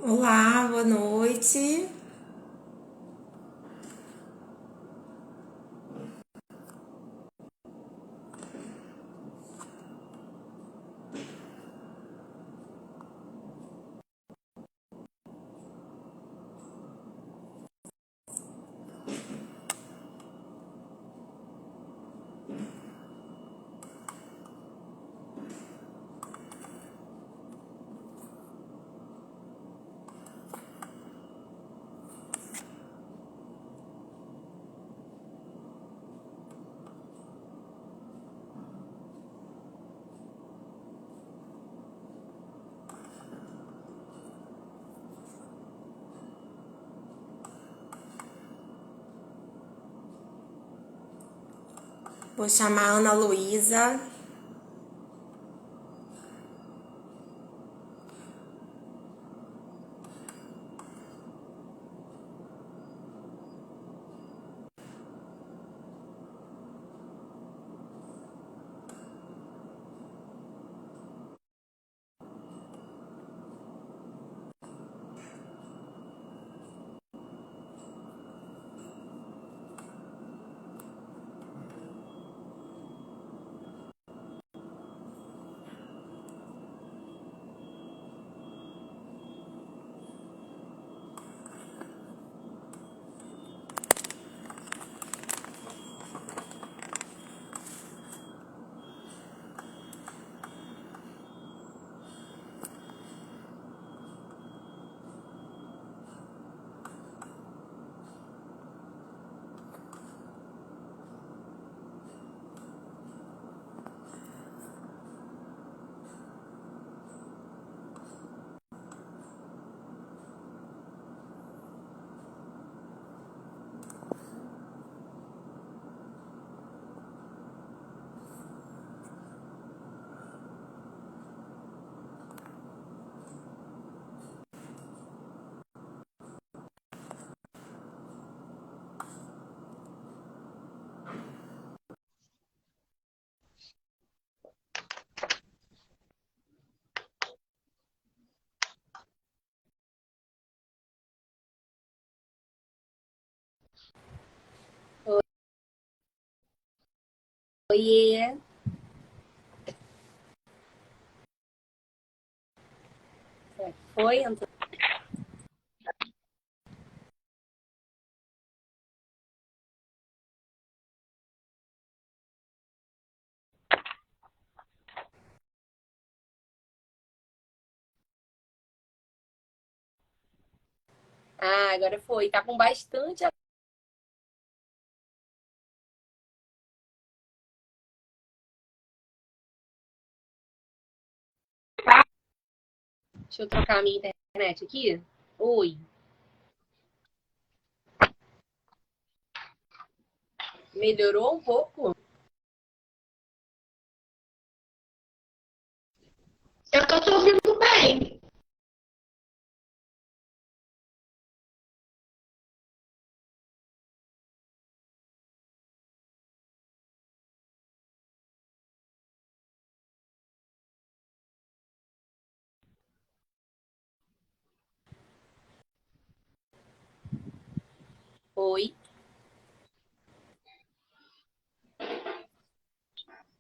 Olá, boa noite. Vou chamar a Ana Luísa. Oiê. Foi, Antônio? Ah, agora foi. Tá com bastante. Deixa eu trocar a minha internet aqui. Oi. Melhorou um pouco? Eu tô te ouvindo bem. Oi.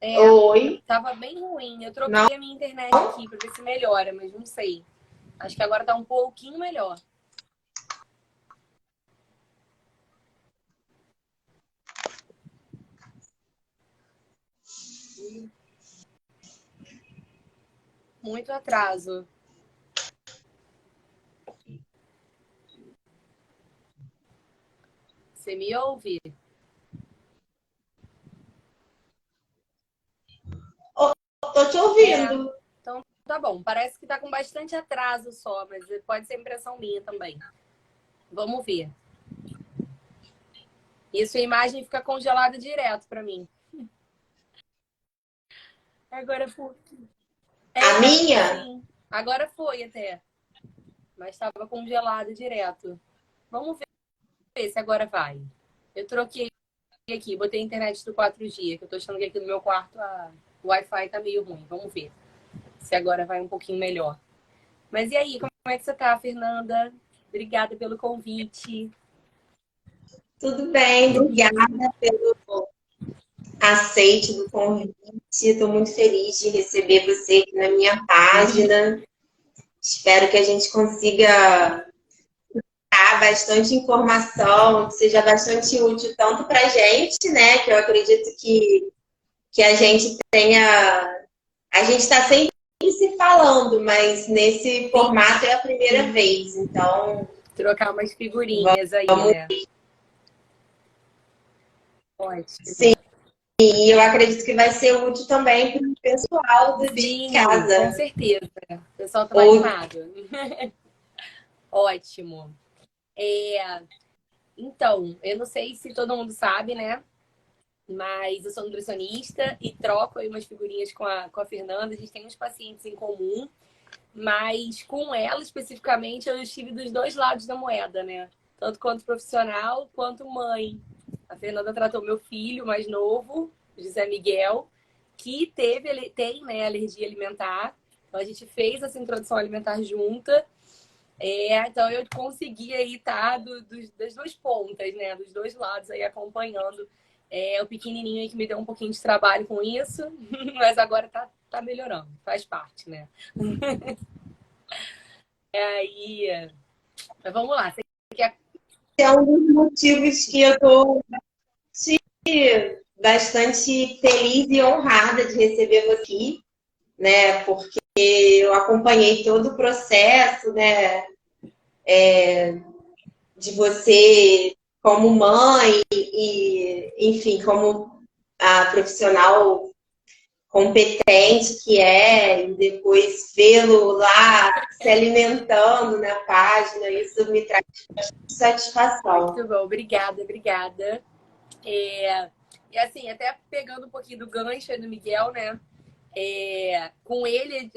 É, Oi. tava bem ruim. Eu Não, troquei a minha internet aqui pra ver se melhora, mas não sei. Acho que agora tá um pouquinho melhor. Muito atraso. Você me ouve? Tô te É. ouvindo. Então tá bom. Parece que tá com bastante atraso só, mas pode ser impressão minha também. Vamos ver. Isso, a imagem fica congelada direto pra mim. Agora foi. A É, minha? sim. Agora foi até. Mas estava congelado direto. Vamos ver se agora vai. Eu troquei aqui, botei a internet do 4G, que eu tô achando que aqui no meu quarto o Wi-Fi tá meio ruim. Vamos ver se agora vai um pouquinho melhor. Mas e aí, como é que você tá, Fernanda? Obrigada pelo convite. Tudo bem, obrigada pelo aceite do convite. Estou muito feliz de receber você aqui na minha página. Espero que a gente consiga dar bastante informação, que seja bastante útil tanto para a gente, né? Que eu acredito que a gente tenha. A gente está sempre se falando, mas nesse formato é a primeira vez. Então, trocar umas figurinhas aí, vamos. né? Ótimo. Sim, e eu acredito que vai ser útil também para o pessoal de Sim, casa. com certeza. O pessoal tá animado. Ótimo. Então, eu não sei se todo mundo sabe, né? Mas eu sou nutricionista e troco aí umas figurinhas com a Fernanda. A gente tem uns pacientes em comum, mas com ela especificamente eu estive dos dois lados da moeda, né? Tanto quanto profissional quanto mãe. A Fernanda tratou meu filho mais novo, José Miguel, que tem, né, alergia alimentar. Então a gente fez essa introdução alimentar junta. Então eu consegui aí estar das duas pontas, né? Dos dois lados aí acompanhando. O pequenininho aí que me deu um pouquinho de trabalho com isso, mas agora tá melhorando, faz parte, né? Mas vamos lá. Você quer... É um dos motivos que eu estou bastante feliz e honrada de receber você aqui, né? Porque eu acompanhei todo o processo, né? De você como mãe e, enfim, como a profissional competente que é, e depois vê-lo lá se alimentando na página, isso me traz satisfação. Muito bom, obrigada. E assim, até pegando um pouquinho do gancho aí do Miguel, né? Com ele,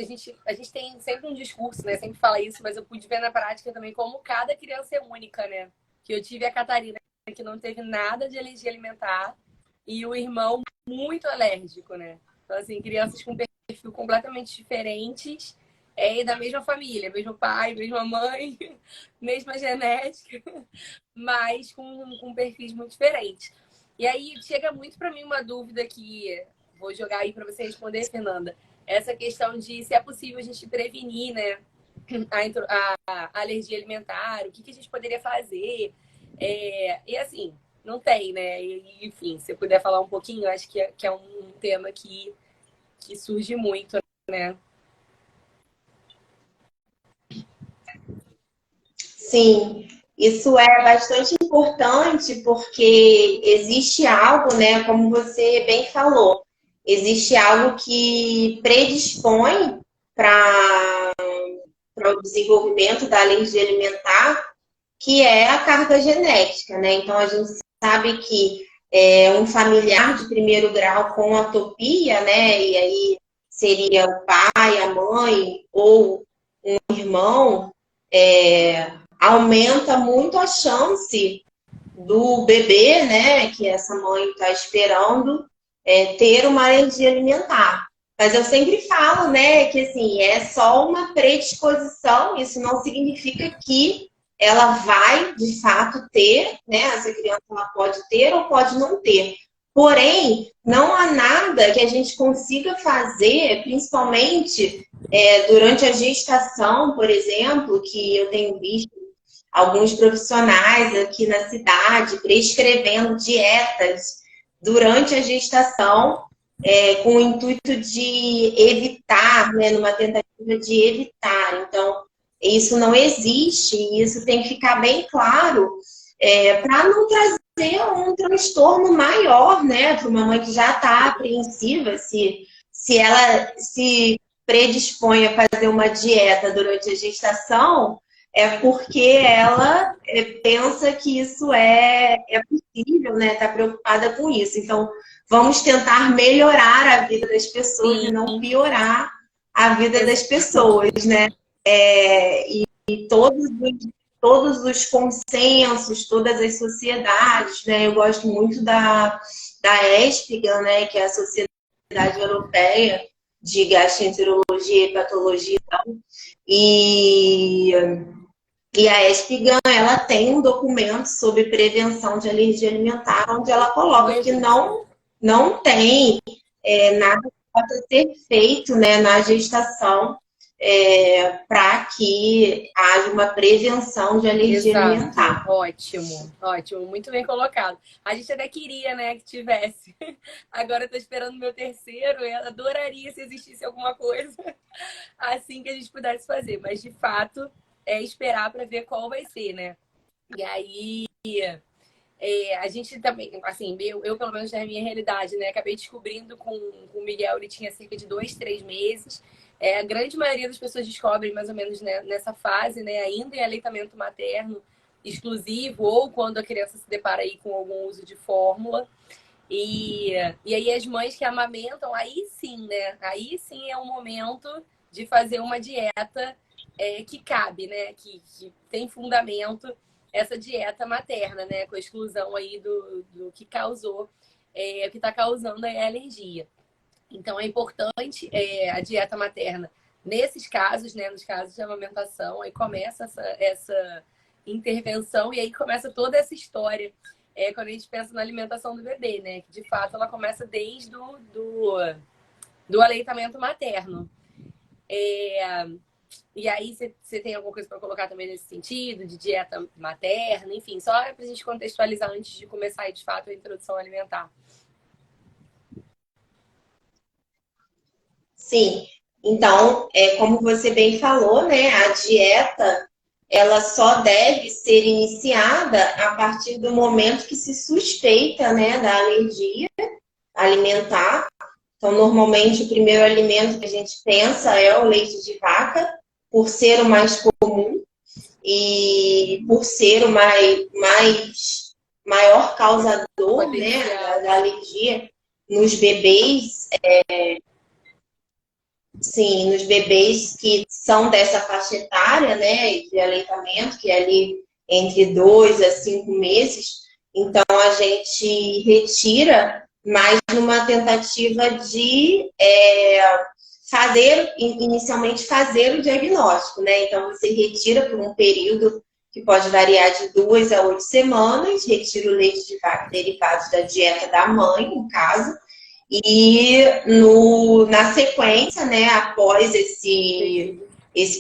a gente tem sempre um discurso, né? Sempre fala isso, mas eu pude ver na prática também como cada criança é única, né? Que eu tive a Catarina, que não teve nada de alergia alimentar, e o irmão muito alérgico, né? Então, assim, crianças com perfil completamente diferentes, e da mesma família, mesmo pai, mesma mãe, mesma genética, mas com perfis muito diferentes. E aí chega muito para mim uma dúvida que vou jogar aí para você responder, Fernanda. Essa questão de se é possível a gente prevenir, né, a alergia alimentar, o que a gente poderia fazer. E assim, não tem, né? Enfim, se eu puder falar um pouquinho, eu acho que é um tema que surge muito, né? Sim, isso é bastante importante porque existe algo, né, como você bem falou, existe algo que predispõe para o desenvolvimento da alergia alimentar, que é a carga genética, né? Então a gente sabe que um familiar de primeiro grau com atopia, né, e aí seria o pai, a mãe ou um irmão, aumenta muito a chance do bebê, né, que essa mãe está esperando, ter uma alergia alimentar. Mas eu sempre falo, né, que assim, é só uma predisposição, isso não significa que ela vai, de fato, ter, né, essa criança ela pode ter ou pode não ter. Porém, não há nada que a gente consiga fazer, principalmente durante a gestação, por exemplo, que eu tenho visto alguns profissionais aqui na cidade prescrevendo dietas durante a gestação, com o intuito de evitar, né, numa tentativa de evitar. Então, isso não existe, e isso tem que ficar bem claro, para não trazer um transtorno maior, né, para uma mãe que já está apreensiva, se ela se predispõe a fazer uma dieta durante a gestação, é porque ela pensa que isso é possível, né? Está preocupada com isso. Então, vamos tentar melhorar a vida das pessoas e não piorar a vida das pessoas, né? E todos os consensos, todas as sociedades, né? Eu gosto muito da ESPGHAN, né? Que é a Sociedade Europeia de gastroenterologia e hepatologia. E, e a Espigam, ela tem um documento sobre prevenção de alergia alimentar, onde ela coloca que não tem nada que possa ser feito, né, na gestação para que haja uma prevenção de alergia Exato. alimentar. Ótimo, ótimo, muito bem colocado. A gente até queria, né, que tivesse. Agora eu tô esperando meu terceiro, eu adoraria se existisse alguma coisa assim que a gente pudesse fazer, mas de fato é esperar para ver qual vai ser, né? E aí a gente também, assim, eu pelo menos na minha realidade, né? Acabei descobrindo com o Miguel, ele tinha cerca de 2, 3 meses. A grande maioria das pessoas descobrem mais ou menos, né, nessa fase, né? Ainda em aleitamento materno exclusivo ou quando a criança se depara aí com algum uso de fórmula. E aí as mães que amamentam, aí sim, né? Aí sim é o momento de fazer uma dieta que cabe, né? Que tem fundamento essa dieta materna, né? Com a exclusão aí do que causou, o que está causando a alergia. Então é importante a dieta materna nesses casos, né? Nos casos de amamentação, aí começa essa intervenção e aí começa toda essa história. Quando a gente pensa na alimentação do bebê, né? Que de fato ela começa desde do aleitamento materno. E aí você tem alguma coisa para colocar também nesse sentido, de dieta materna, enfim, só para a gente contextualizar antes de começar de fato a introdução alimentar. Sim, então, como você bem falou, né, a dieta ela só deve ser iniciada a partir do momento que se suspeita, né, da alergia alimentar. Então, normalmente, o primeiro alimento que a gente pensa é o leite de vaca, por ser o mais comum e por ser o maior causador, né, da alergia nos bebês. Sim, nos bebês que são dessa faixa etária, né, de aleitamento, que é ali entre 2 a 5 meses. Então, a gente retira, mas numa tentativa de inicialmente fazer o diagnóstico, né? Então, você retira por um período que pode variar de 2 a 8 semanas, retira o leite de vaca derivado da dieta da mãe, no caso, e na sequência, né, após esse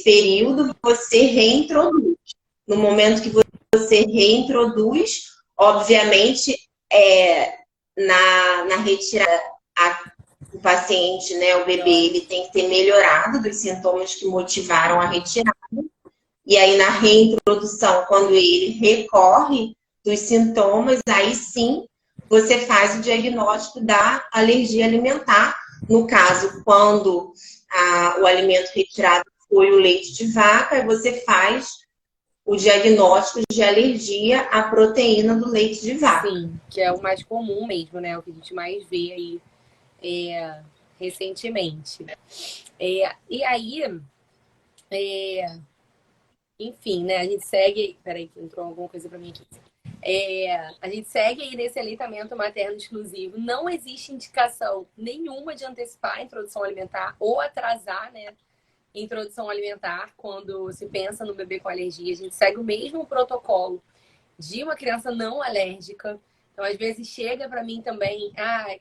período, você reintroduz. No momento que você reintroduz, obviamente, na retirada, o paciente, né, o bebê, ele tem que ter melhorado dos sintomas que motivaram a retirada. E aí, na reintrodução, quando ele recorre dos sintomas, aí sim você faz o diagnóstico da alergia alimentar. No caso, quando o alimento retirado foi o leite de vaca, você faz o diagnóstico de alergia à proteína do leite de vaca. Sim, que é o mais comum mesmo, né? O que a gente mais vê aí recentemente. E aí, enfim, né? A gente segue. Peraí, que entrou alguma coisa para mim aqui. A gente segue aí nesse aleitamento materno exclusivo. Não existe indicação nenhuma de antecipar a introdução alimentar ou atrasar, né, a introdução alimentar quando se pensa no bebê com alergia. A gente segue o mesmo protocolo de uma criança não alérgica. Então, às vezes chega para mim também,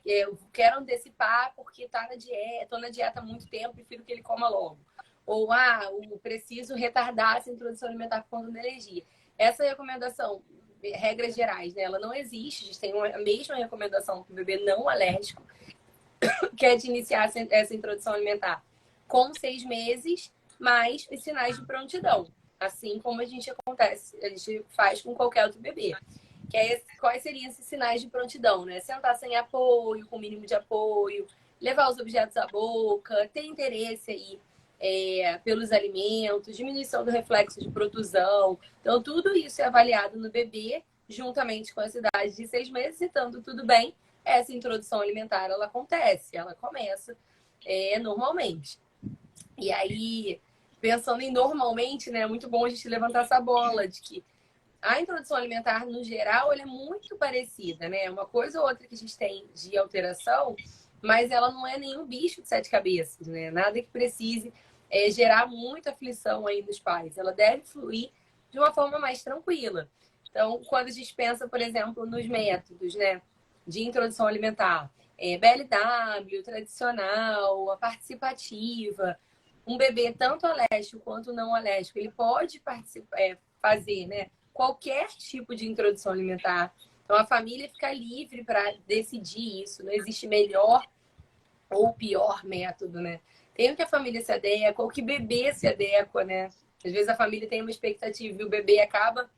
eu quero antecipar porque tá na dieta, tô na dieta há muito tempo, prefiro que ele coma logo. Ou, eu preciso retardar essa introdução alimentar por conta da alergia. Essa recomendação, regras gerais, né? Ela não existe. A gente tem a mesma recomendação para o bebê não alérgico, que é de iniciar essa introdução alimentar com 6 meses, mais os sinais de prontidão. Assim como a gente faz com qualquer outro bebê. Quais seriam esses sinais de prontidão, né? Sentar sem apoio, com mínimo de apoio, levar os objetos à boca, ter interesse aí pelos alimentos, diminuição do reflexo de protusão. Então, tudo isso é avaliado no bebê, juntamente com a idade de 6 meses, e estando tudo bem, essa introdução alimentar, ela acontece, ela começa normalmente. E aí, pensando em normalmente, né, é muito bom a gente levantar essa bola de que a introdução alimentar, no geral, ela é muito parecida, né? Uma coisa ou outra que a gente tem de alteração mas ela não é nenhum bicho de sete cabeças, né? Nada que precise gerar muita aflição aí nos pais. Ela deve fluir de uma forma mais tranquila. Então, quando a gente pensa, por exemplo, nos métodos, né, de introdução alimentar, BLW, tradicional, a participativa, um bebê tanto alérgico quanto não alérgico, ele pode fazer, né, qualquer tipo de introdução alimentar. Então, a família fica livre para decidir isso. Não existe melhor ou pior método, né? Tem o que a família se adequa, ou que o bebê se adequa, né? Às vezes a família tem uma expectativa e o bebê acaba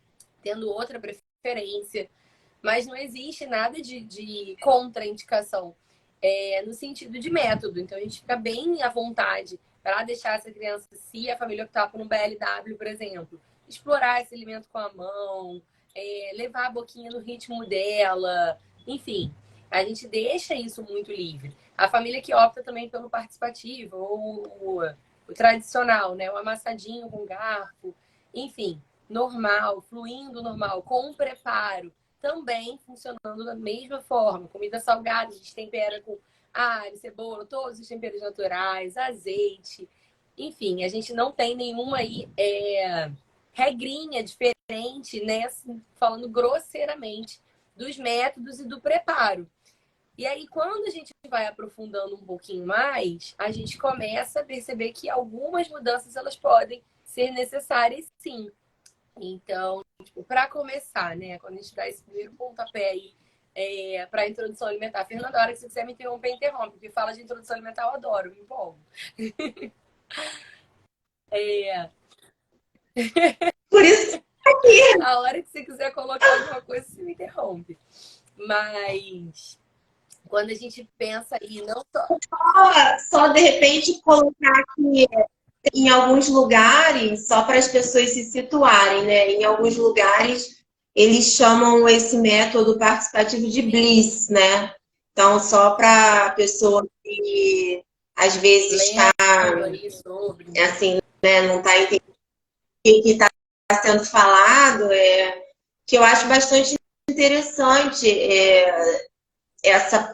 tendo outra preferência. Mas não existe nada de contraindicação no sentido de método. Então, a gente fica bem à vontade para deixar essa criança, se a família optar por um BLW, por exemplo, explorar esse alimento com a mão, levar a boquinha no ritmo dela, enfim, a gente deixa isso muito livre. A família que opta também pelo participativo, ou o tradicional, né? O amassadinho com garfo, enfim, normal, fluindo normal, com preparo, também funcionando da mesma forma. Comida salgada, a gente tempera com alho, cebola, todos os temperos naturais, azeite. Enfim, a gente não tem nenhuma aí regrinha diferente, né? Assim, falando grosseiramente dos métodos e do preparo. E aí, quando a gente vai aprofundando um pouquinho mais, a gente começa a perceber que algumas mudanças elas podem ser necessárias, sim. Então, tipo, para começar, né? Quando a gente dá esse primeiro pontapé aí para a introdução alimentar. Fernanda, a hora que você quiser me interromper, interrompe. Porque fala de introdução alimentar, eu adoro, me empolgo. É, Por isso, a hora que você quiser colocar alguma coisa, você me interrompe. Mas quando a gente pensa aí, não só. só de repente colocar aqui em alguns lugares, só para as pessoas se situarem, né? Em alguns lugares eles chamam esse método participativo de Bliss, né? Então, só para a pessoa que às vezes está Aí sobre. assim, né? Não está entendendo o que está sendo falado, que eu acho bastante interessante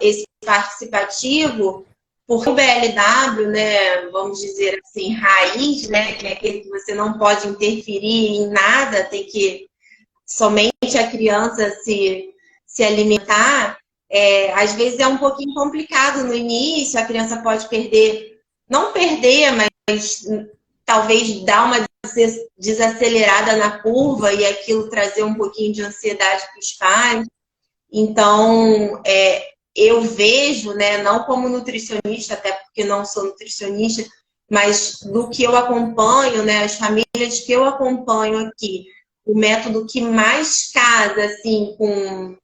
esse participativo, porque o BLW, né, vamos dizer assim, raiz, né, que é aquele que você não pode interferir em nada, tem que somente a criança se alimentar, às vezes é um pouquinho complicado no início, a criança pode perder, não perder, mas talvez dar uma desacelerada na curva e aquilo trazer um pouquinho de ansiedade para os pais. Então, eu vejo, né, não como nutricionista, até porque não sou nutricionista, mas do que eu acompanho, né, as famílias que eu acompanho aqui, o método que mais casa, assim, com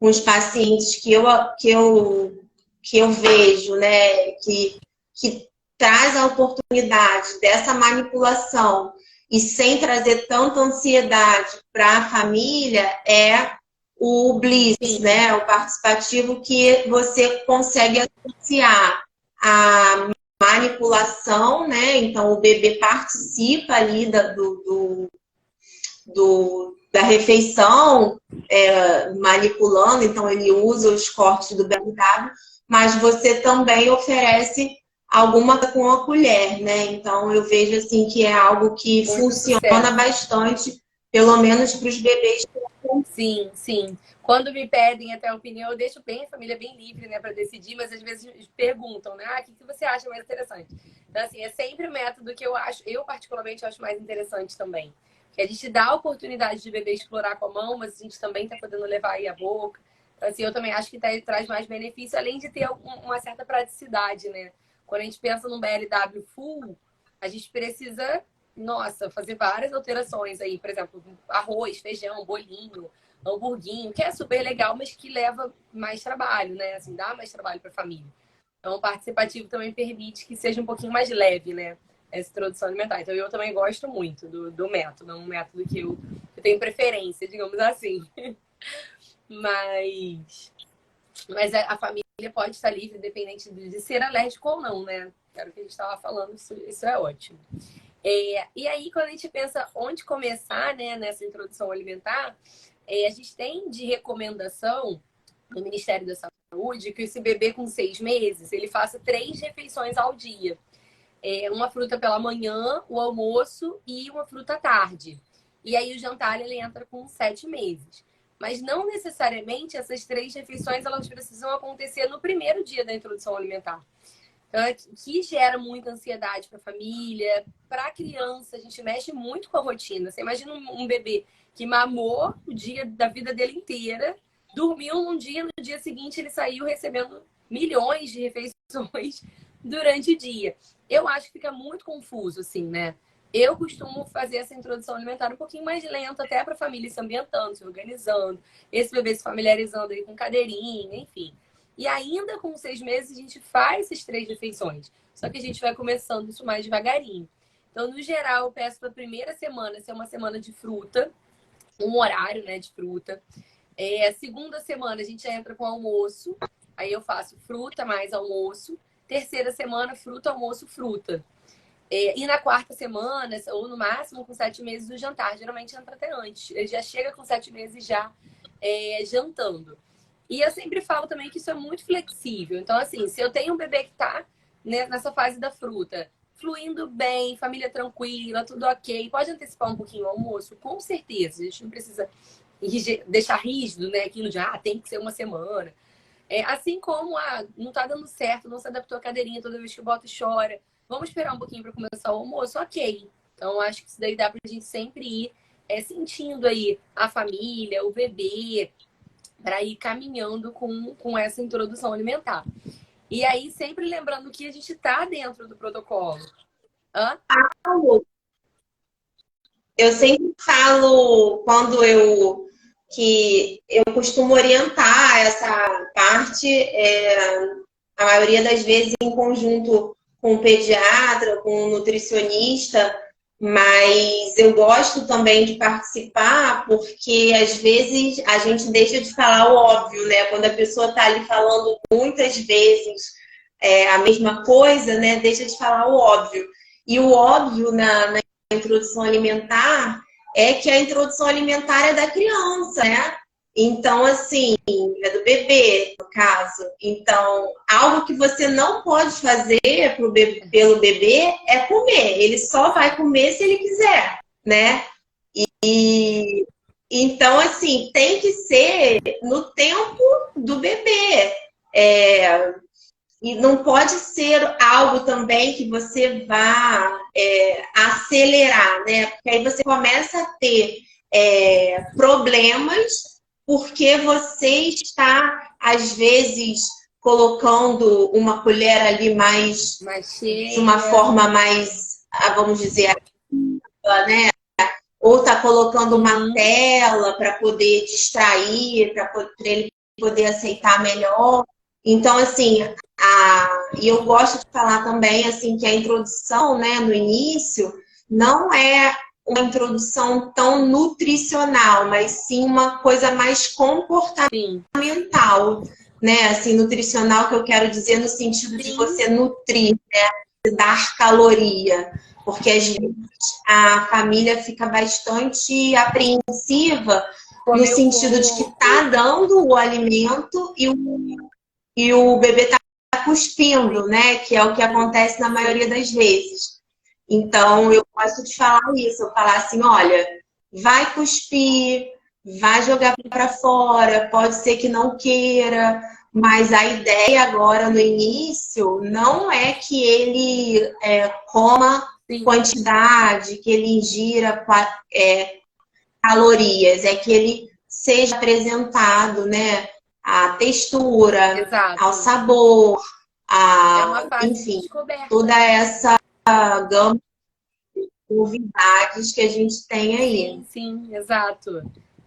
os pacientes que eu vejo, né, que traz a oportunidade dessa manipulação e sem trazer tanta ansiedade para a família, o Bliss, Sim. né? O participativo que você consegue associar a manipulação, né? Então, o bebê participa ali da refeição, manipulando, então ele usa os cortes do BLW, mas você também oferece alguma com a colher, né? Então, eu vejo assim que é algo que Muito funciona sucesso. bastante, pelo menos para os bebês. Sim, sim. Quando me pedem até a opinião, eu deixo bem a família bem livre, né, para decidir, mas às vezes perguntam, né, o que você acha mais interessante? Então, assim, é sempre o método que eu particularmente acho mais interessante também. Que a gente dá a oportunidade de bebê explorar com a mão, mas a gente também tá podendo levar aí a boca. Então, assim, eu também acho que traz mais benefício, além de ter uma certa praticidade, né? Quando a gente pensa num BLW full, a gente precisa, nossa, fazer várias alterações aí, por exemplo, arroz, feijão, bolinho, hamburguinho, que é super legal, mas que leva mais trabalho, né? Assim, dá mais trabalho para a família. Então, o participativo também permite que seja um pouquinho mais leve, né? Essa introdução alimentar. Então, eu também gosto muito do método. É um método que eu tenho preferência, digamos assim. Mas a família pode estar livre, independente de ser alérgico ou não, né? Era o que a gente estava falando, isso é ótimo. E aí, quando a gente pensa onde começar, né, nessa introdução alimentar, a gente tem de recomendação do Ministério da saúde que esse bebê com 6 meses, ele faça 3 refeições ao dia. Uma fruta pela manhã, o almoço e uma fruta à tarde. E aí o jantar ele entra com 7 meses. Mas não necessariamente essas 3 refeições elas precisam acontecer no primeiro dia da introdução alimentar. Então, que gera muita ansiedade para a família, para a criança. A gente mexe muito com a rotina. Você imagina um bebê que mamou o dia da vida dele inteira, dormiu num dia, no dia seguinte ele saiu recebendo milhões de refeições durante o dia. Eu acho que fica muito confuso, assim, né? Eu costumo fazer essa introdução alimentar um pouquinho mais lenta, até para a família se ambientando, se organizando, esse bebê se familiarizando aí com cadeirinha, enfim. E ainda com 6 meses a gente faz essas 3 refeições. Só que a gente vai começando isso mais devagarinho. Então, no geral, eu peço para a primeira semana ser uma semana de fruta, um horário, né, de fruta. A segunda semana a gente entra com almoço. Aí eu faço fruta mais almoço. Terceira semana, fruta, almoço, fruta. E na quarta semana, ou no máximo com 7 meses, o jantar. Geralmente entra até antes. Ele já chega com 7 meses já jantando. E eu sempre falo também que isso é muito flexível. Então, assim, se eu tenho um bebê que tá, né, nessa fase da fruta, fluindo bem, família tranquila, tudo ok, pode antecipar um pouquinho o almoço? Com certeza. A gente não precisa deixar rígido, né? Aquilo de, tem que ser uma semana. Assim como, não tá dando certo, não se adaptou à cadeirinha, toda vez que bota e chora. Vamos esperar um pouquinho para começar o almoço? Ok. Então, acho que isso daí dá pra gente sempre ir sentindo aí a família, o bebê, para ir caminhando com essa introdução alimentar. E aí, sempre lembrando que a gente está dentro do protocolo. Hã? Eu sempre falo que eu costumo orientar essa parte, a maioria das vezes em conjunto com o pediatra, com o nutricionista, mas eu gosto também de participar porque às vezes a gente deixa de falar o óbvio, né? Quando a pessoa está ali falando muitas vezes a mesma coisa, né? Deixa de falar o óbvio. E o óbvio na introdução alimentar é que a introdução alimentar é da criança, né? Então, assim, é do bebê, no caso. Então, algo que você não pode fazer pelo bebê é comer. Ele só vai comer se ele quiser, né? E então, assim, tem que ser no tempo do bebê. E não pode ser algo também que você vá acelerar, né? Porque aí você começa a ter problemas porque você está, às vezes, colocando uma colher ali mais de uma forma mais, vamos dizer, né? Ou está colocando uma tela para poder distrair, para ele poder aceitar melhor. Então, assim, e eu gosto de falar também assim que a introdução, né, no início, não é uma introdução tão nutricional, mas sim uma coisa mais comportamental, né? Assim, nutricional que eu quero dizer no sentido de você nutrir, né? Dar caloria, porque às vezes a família fica bastante apreensiva no sentido de que está dando o alimento e o bebê está cuspindo, né? Que é o que acontece na maioria das vezes. Então, eu gosto de falar isso. Eu falar assim, olha, vai cuspir, vai jogar para fora, pode ser que não queira, mas a ideia agora no início não é que ele coma quantidade, que ele ingira calorias, é que ele seja apresentado, né? A textura, Exato. ao sabor, uma fase enfim, de descoberta. toda essa gama de novidades que a gente tem aí. Sim, exato.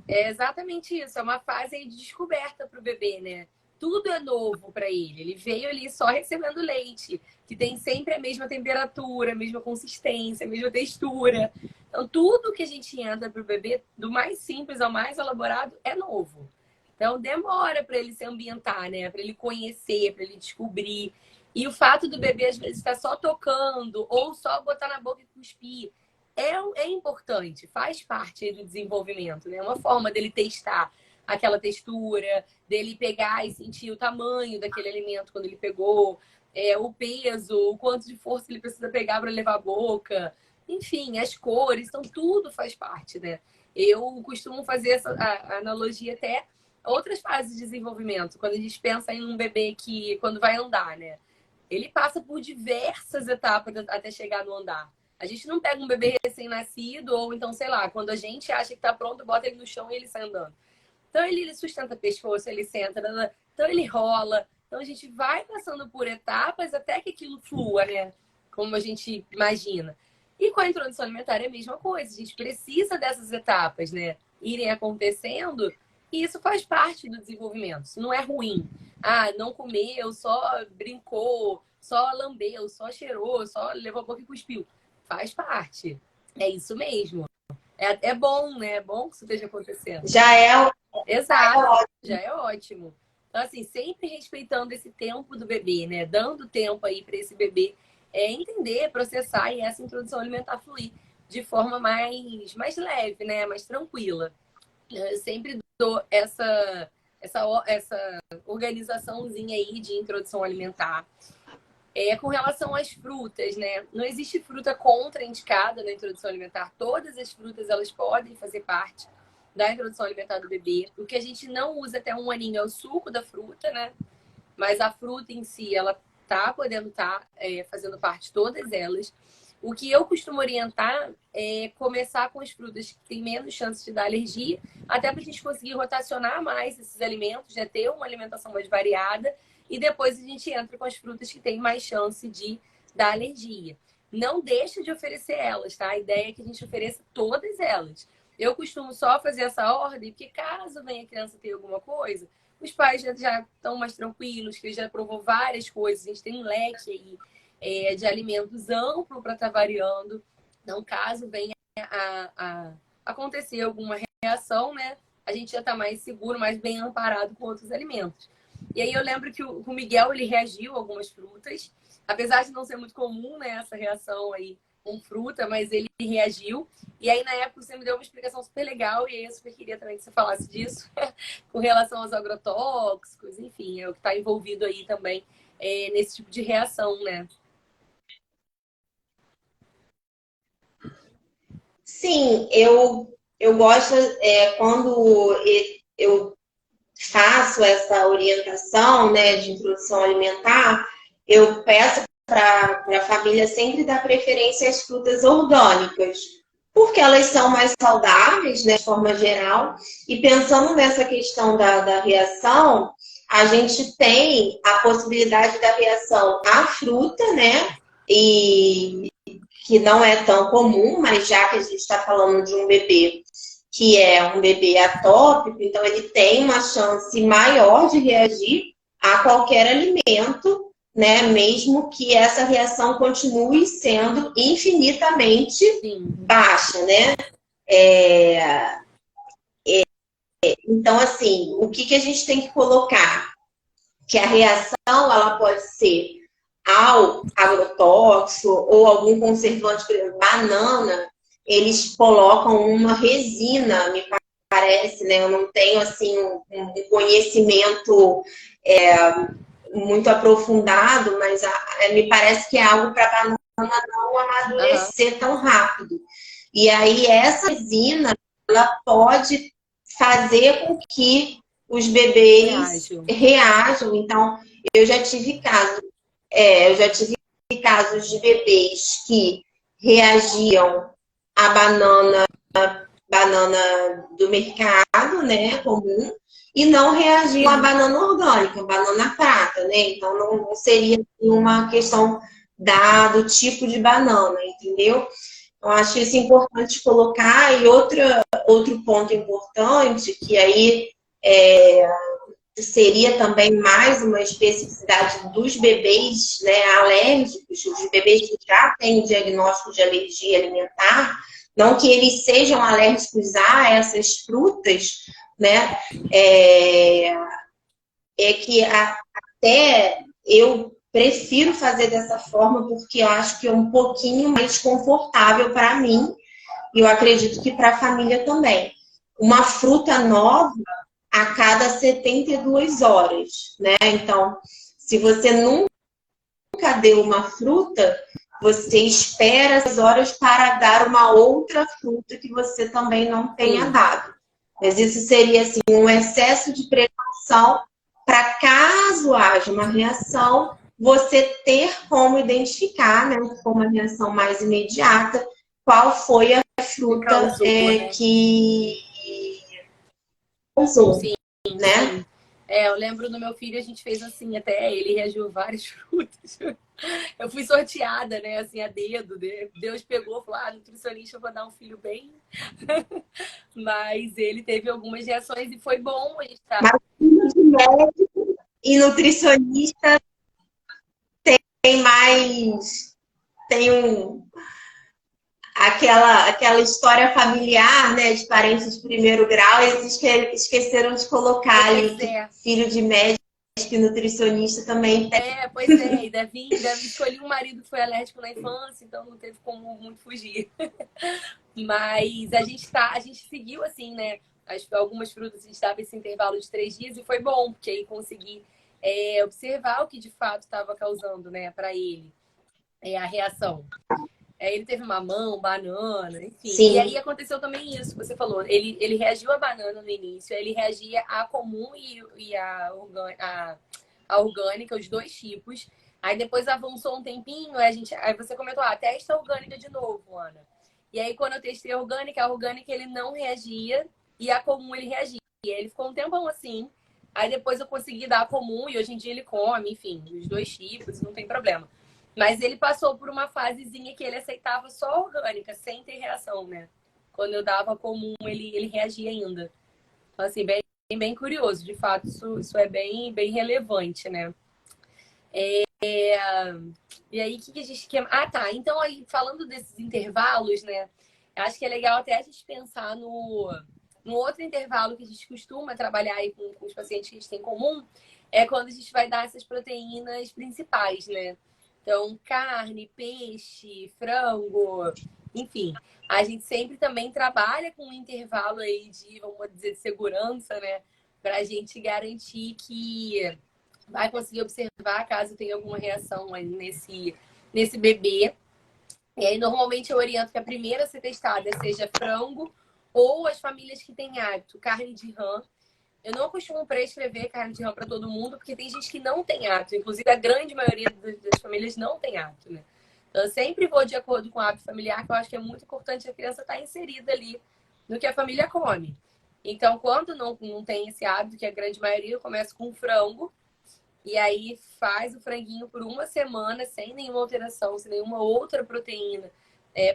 É exatamente isso. É uma fase aí de descoberta para o bebê, né? Tudo é novo para ele. Ele veio ali só recebendo leite, que tem sempre a mesma temperatura, a mesma consistência, a mesma textura. Então, tudo que a gente entra para o bebê, do mais simples ao mais elaborado, é novo. Então, demora para ele se ambientar, né? Para ele conhecer, para ele descobrir. E o fato do bebê, às vezes, estar só tocando ou só botar na boca e cuspir é importante, faz parte do desenvolvimento, né? É uma forma dele testar. aquela textura, dele pegar e sentir o tamanho daquele alimento quando ele pegou, o peso, o quanto de força ele precisa pegar para levar a boca, enfim, as cores, então tudo faz parte, né? Eu costumo fazer essa a analogia até outras fases de desenvolvimento, quando a gente pensa em um bebê que, quando vai andar, né? Ele passa por diversas etapas até chegar no andar. A gente não pega um bebê recém-nascido, ou então, sei lá, quando a gente acha que tá pronto, bota ele no chão e ele sai andando. Então, ele sustenta o pescoço, ele senta, então ele rola. Então, a gente vai passando por etapas até que aquilo flua, né? Como a gente imagina. E com a introdução alimentar é a mesma coisa. A gente precisa dessas etapas, né? Irem acontecendo, e isso faz parte do desenvolvimento. Isso não é ruim. Ah, não comeu, só brincou, só lambeu, só cheirou, só levou a boca e cuspiu. Faz parte. É isso mesmo. É bom, né? É bom que isso esteja acontecendo. Já é, Exato, já é ótimo. Então, assim, sempre respeitando esse tempo do bebê, né? Dando tempo aí para esse bebê entender, processar e essa introdução alimentar fluir de forma mais leve, né? Mais tranquila. Eu sempre dou essa organizaçãozinha aí de introdução alimentar. Com relação às frutas, né? Não existe fruta contraindicada na introdução alimentar. Todas as frutas, elas podem fazer parte da introdução alimentar do bebê. O que a gente não usa até 1 aninho é o suco da fruta, né? Mas a fruta em si, ela tá podendo estar fazendo parte, todas elas. O que eu costumo orientar é começar com as frutas que têm menos chance de dar alergia, até para a gente conseguir rotacionar mais esses alimentos, né? Ter uma alimentação mais variada, e depois a gente entra com as frutas que têm mais chance de dar alergia. Não deixa de oferecer elas, tá? A ideia é que a gente ofereça todas elas. Eu costumo só fazer essa ordem, porque caso venha a criança ter alguma coisa, os pais já estão mais tranquilos, que já provou várias coisas, a gente tem um leque aí de alimentos amplo para estar variando. Então, caso venha a acontecer alguma reação, né? A gente já está mais seguro, mais bem amparado com outros alimentos. E aí eu lembro que o Miguel, ele reagiu a algumas frutas, apesar de não ser muito comum, né, essa reação aí com fruta, mas ele reagiu. E aí, na época, você me deu uma explicação super legal, e aí eu super queria também que você falasse disso, com relação aos agrotóxicos, enfim, é o que está envolvido aí também nesse tipo de reação, né? sim, eu gosto quando eu faço essa orientação, né, de introdução alimentar, eu peço para a família sempre dar preferência às frutas orgânicas, porque elas são mais saudáveis, né, de forma geral, e pensando nessa questão da reação, a gente tem a possibilidade da reação à fruta, né, e que não é tão comum, mas já que a gente está falando de um bebê que é um bebê atópico, então ele tem uma chance maior de reagir a qualquer alimento, né? Mesmo que essa reação continue sendo infinitamente baixa, né? Então, assim, o que a gente tem que colocar? Que a reação, ela pode ser ao agrotóxico ou algum conservante, por exemplo, banana, eles colocam uma resina, me parece, né? Eu não tenho, assim, um conhecimento muito aprofundado, mas me parece que é algo para a banana não amadurecer tão rápido. E aí, essa resina, ela pode fazer com que os bebês reajam. Então, eu já tive casos de bebês que reagiam à banana do mercado, né, comum, e não reagiam à banana orgânica, banana prata, né? Então, não seria uma questão do tipo de banana, entendeu? Eu acho isso importante colocar. E outro ponto importante, que aí seria também mais uma especificidade dos bebês, né, alérgicos, os bebês que já têm diagnóstico de alergia alimentar, não que eles sejam alérgicos a essas frutas, né, que até eu prefiro fazer dessa forma, porque eu acho que é um pouquinho mais confortável para mim, e eu acredito que para a família também. Uma fruta nova, a cada 72 horas, né? Então, se você nunca deu uma fruta, você espera as horas para dar uma outra fruta que você também não tenha dado. Mas isso seria assim, um excesso de precaução para caso haja uma reação, você ter como identificar, né, se for uma reação mais imediata, qual foi a fruta causou, né? que causou, Sim, né? sim. Eu lembro do meu filho, a gente fez assim, até ele reagiu várias frutas. Eu fui sorteada, né, assim, a dedo. Deus pegou e falou, nutricionista, eu vou dar um filho bem. Mas ele teve algumas reações e foi bom a gente tá. Mas de médico e nutricionista tem mais, tem aquela história familiar, né, de parentes de primeiro grau, eles esqueceram de colocar ali que filho de médico e nutricionista também tem. Pois é, e Davi escolhi um marido que foi alérgico na infância, então não teve como muito fugir. Mas a gente seguiu assim, né? Algumas frutas a gente dava esse intervalo de 3 dias e foi bom, porque aí consegui observar o que de fato estava causando, né, para ele a reação. Ele teve mamão, banana, enfim. Sim. E aí aconteceu também isso, você falou. Ele reagiu à banana no início, ele reagia à comum e à orgânica, os dois tipos. Aí depois avançou um tempinho, aí você comentou, testa a orgânica de novo, Ana. E aí quando eu testei a orgânica ele não reagia e a comum ele reagia. E aí ele ficou um tempão assim. Aí depois eu consegui dar a comum e hoje em dia ele come, enfim, os dois tipos, não tem problema. Mas ele passou por uma fasezinha que ele aceitava só a orgânica, sem ter reação, né? Quando eu dava comum, ele reagia ainda. Então, assim, bem curioso. De fato, isso é bem relevante, né? E aí, o que a gente quer... tá. Então, aí, falando desses intervalos, né? Acho que é legal até a gente pensar no outro intervalo que a gente costuma trabalhar aí com os pacientes que a gente tem em comum, é quando a gente vai dar essas proteínas principais, né? Então, carne, peixe, frango, enfim. A gente sempre também trabalha com um intervalo aí de, vamos dizer, de segurança, né? Para a gente garantir que vai conseguir observar caso tenha alguma reação aí nesse bebê. E aí, normalmente, eu oriento que a primeira a ser testada seja frango ou as famílias que têm hábito, carne de rã. Eu não costumo prescrever carne de rã para todo mundo, porque tem gente que não tem hábito. Inclusive, a grande maioria das famílias não tem hábito, né? Então, eu sempre vou de acordo com o hábito familiar, que eu acho que é muito importante a criança estar inserida ali no que a família come. Então, quando não tem esse hábito, que a grande maioria, eu começo com frango. E aí, faz o franguinho por uma semana, sem nenhuma alteração, sem nenhuma outra proteína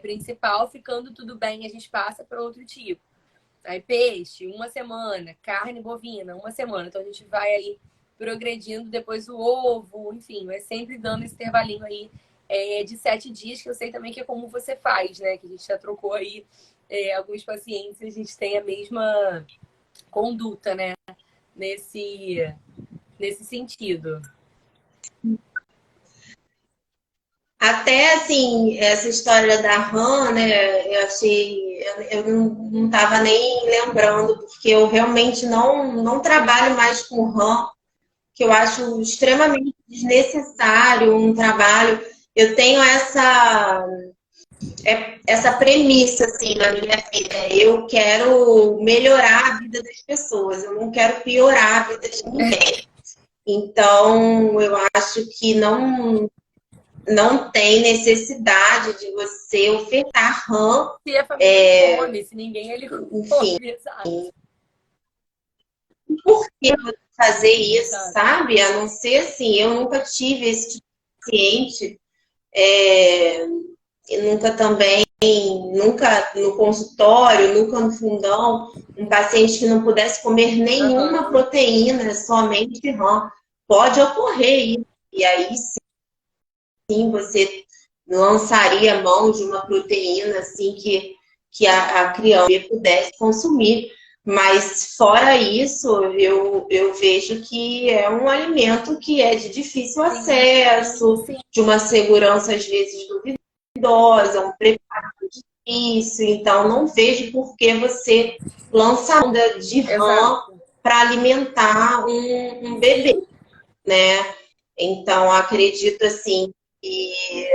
principal. Ficando tudo bem, a gente passa para outro tipo. Aí peixe, uma semana, carne bovina, uma semana. Então a gente vai aí progredindo, depois o ovo, enfim, vai sempre dando esse intervalinho aí de 7 dias, que eu sei também que é como você faz, né? Que a gente já trocou aí alguns pacientes e a gente tem a mesma conduta, né? Nesse sentido. Até assim, essa história da RAM, né? Eu não estava nem lembrando, porque eu realmente não trabalho mais com RAM, que eu acho extremamente desnecessário um trabalho. Eu tenho essa premissa assim na minha vida. Eu quero melhorar a vida das pessoas, eu não quero piorar a vida de ninguém. Então, eu acho que não tem necessidade de você ofertar RAM. Se a família come, se ninguém ele come, enfim. exato. Por que fazer isso, sabe? A não ser assim, eu nunca tive esse tipo de paciente, nunca no consultório, nunca no fundão, um paciente que não pudesse comer nenhuma proteína, somente RAM. Pode ocorrer isso, e aí sim você lançaria mão de uma proteína assim que a criança pudesse consumir. Mas fora isso, eu vejo que é um alimento que é de difícil acesso, de uma segurança às vezes duvidosa, um preparo difícil. Então, não vejo por que você lança a onda de RAM para alimentar um bebê, né? Então, acredito assim que,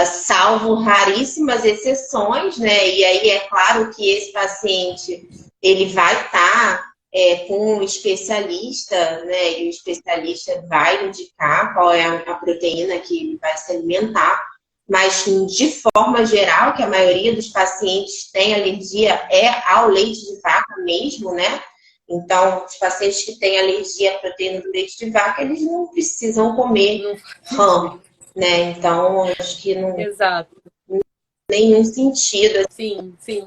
salvo raríssimas exceções, né? E aí é claro que esse paciente ele vai estar com um especialista, né? E o especialista vai indicar qual é a proteína que ele vai se alimentar. Mas, de forma geral, que a maioria dos pacientes tem alergia é ao leite de vaca mesmo, né? Então, os pacientes que têm alergia à proteína do leite de vaca, eles não precisam comer rã, né? Então, acho que não Exato. nenhum sentido. Sim, sim.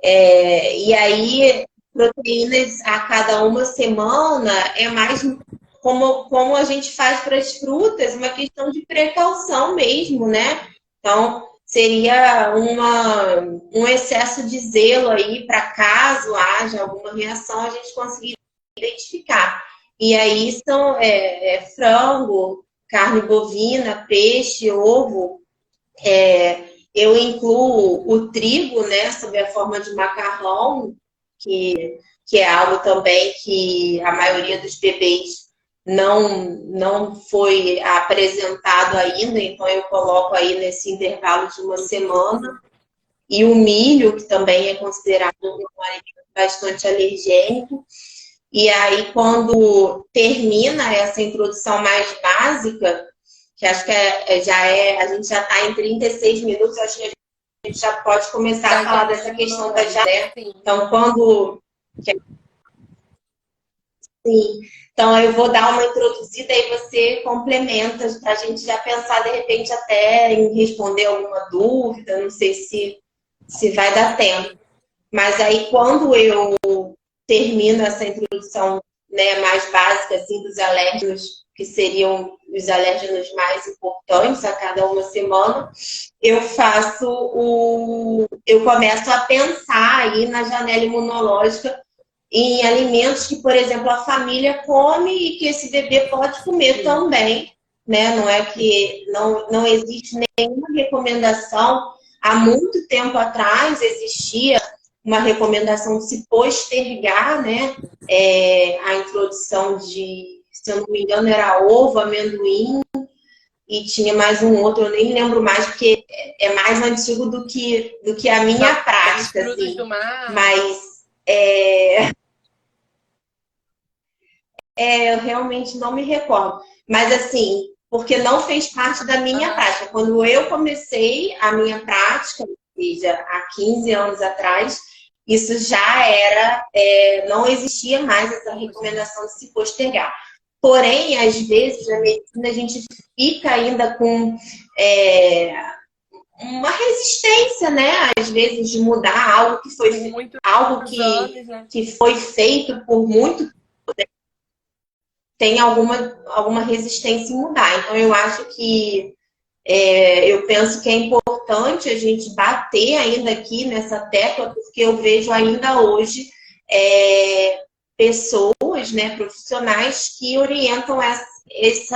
E aí, proteínas a cada uma semana é mais como a gente faz para as frutas, uma questão de precaução mesmo, né? Então, seria um excesso de zelo aí para caso haja alguma reação, a gente conseguir identificar. E aí são frango, carne bovina, peixe, ovo. Eu incluo o trigo, né, sob a forma de macarrão, que é algo também que a maioria dos bebês não foi apresentado ainda, então eu coloco aí nesse intervalo de uma semana. E o milho, que também é considerado um alimento bastante alergênico. E aí, quando termina essa introdução mais básica, que acho que a gente já está em 36 minutos, acho que a gente já pode começar a falar dessa questão da janela. Então, Sim. Então, eu vou dar uma introduzida e você complementa para a gente já pensar, de repente, até em responder alguma dúvida, não sei se vai dar tempo. Mas aí, quando eu termino essa introdução, né, mais básica assim, dos alérgenos, que seriam os alérgenos mais importantes a cada uma semana, eu começo a pensar aí na janela imunológica em alimentos que, por exemplo, a família come e que esse bebê pode comer também, né? Não é que não existe nenhuma recomendação. Há muito tempo atrás existia uma recomendação de se postergar, né? A introdução de, se eu não me engano, era ovo, amendoim, e tinha mais um outro, eu nem lembro mais, porque é mais antigo do que a minha prática, assim. Mas eu realmente não me recordo. Mas assim, porque não fez parte da minha prática. Quando eu comecei a minha prática, ou seja, há 15 anos atrás, isso já era, não existia mais essa recomendação de se postergar. Porém, às vezes, na medicina, a gente fica ainda com uma resistência, né? Às vezes, de mudar algo que foi que foi feito por muito tempo. Tem alguma resistência em mudar. Então, eu acho que eu penso que é importante a gente bater ainda aqui nessa tecla, porque eu vejo ainda hoje pessoas, né, profissionais que orientam esse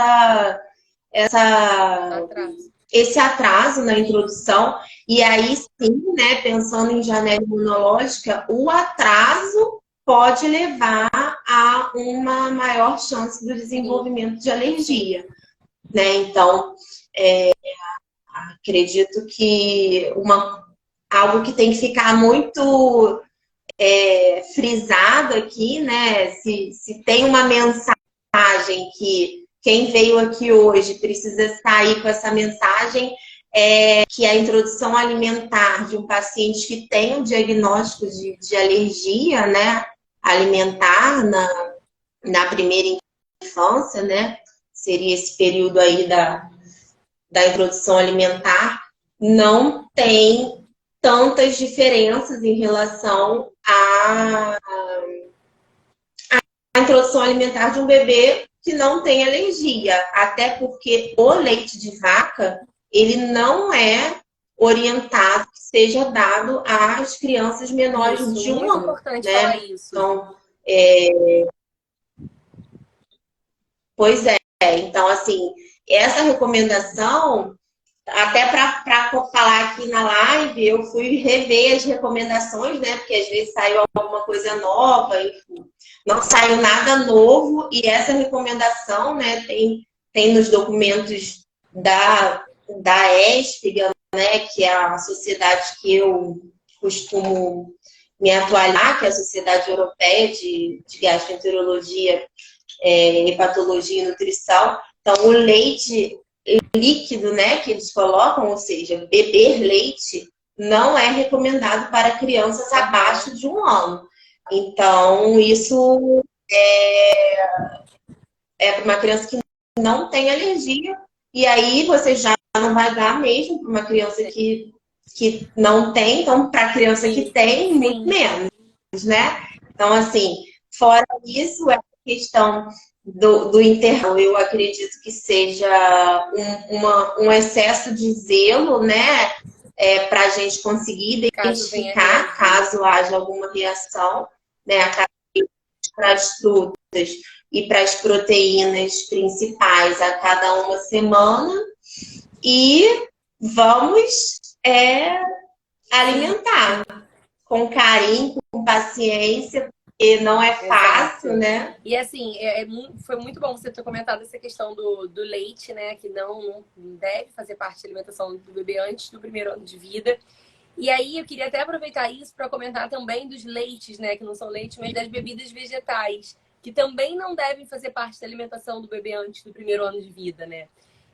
atraso na introdução. E aí sim, né, pensando em janela imunológica, o atraso pode levar a uma maior chance do desenvolvimento de alergia, né? Então, acredito que algo que tem que ficar muito frisado aqui, né? Se tem uma mensagem que quem veio aqui hoje precisa sair com essa mensagem, que a introdução alimentar de um paciente que tem um diagnóstico de alergia, né, alimentar na primeira infância, né? Seria esse período aí da introdução alimentar, não tem tantas diferenças em relação à introdução alimentar de um bebê que não tem alergia. Até porque o leite de vaca, ele não é orientado que seja dado às crianças menores de 1 ano. Importante né? falar isso. Então, pois é. Então, assim, essa recomendação, até para falar aqui na live, eu fui rever as recomendações, né? Porque às vezes saiu alguma coisa nova, enfim. não saiu nada novo e essa recomendação, né, tem nos documentos da ESPGA, né, que é a sociedade que eu costumo me atualizar, que é a Sociedade Europeia de Gastroenterologia, Hepatologia e Nutrição. Então, o leite líquido, né, que eles colocam, ou seja, beber leite, não é recomendado para crianças abaixo de 1 ano. Então, isso é para uma criança que não tem alergia, e aí você já não vai dar mesmo para uma criança que não tem, então para a criança que tem, muito menos, né? Então, assim, fora isso, é questão do intervalo, eu acredito que seja um excesso de zelo, né? Para a gente conseguir identificar caso haja alguma reação, né? Para as frutas e para as proteínas principais a cada 1 semana. E vamos alimentar com carinho, com paciência, porque não é fácil, né? E assim, foi muito bom você ter comentado essa questão do leite, né? Que não deve fazer parte da alimentação do bebê antes do 1º ano de vida. E aí eu queria até aproveitar isso para comentar também dos leites, né? Que não são leite, mas das bebidas vegetais, que também não devem fazer parte da alimentação do bebê antes do 1º ano de vida, né?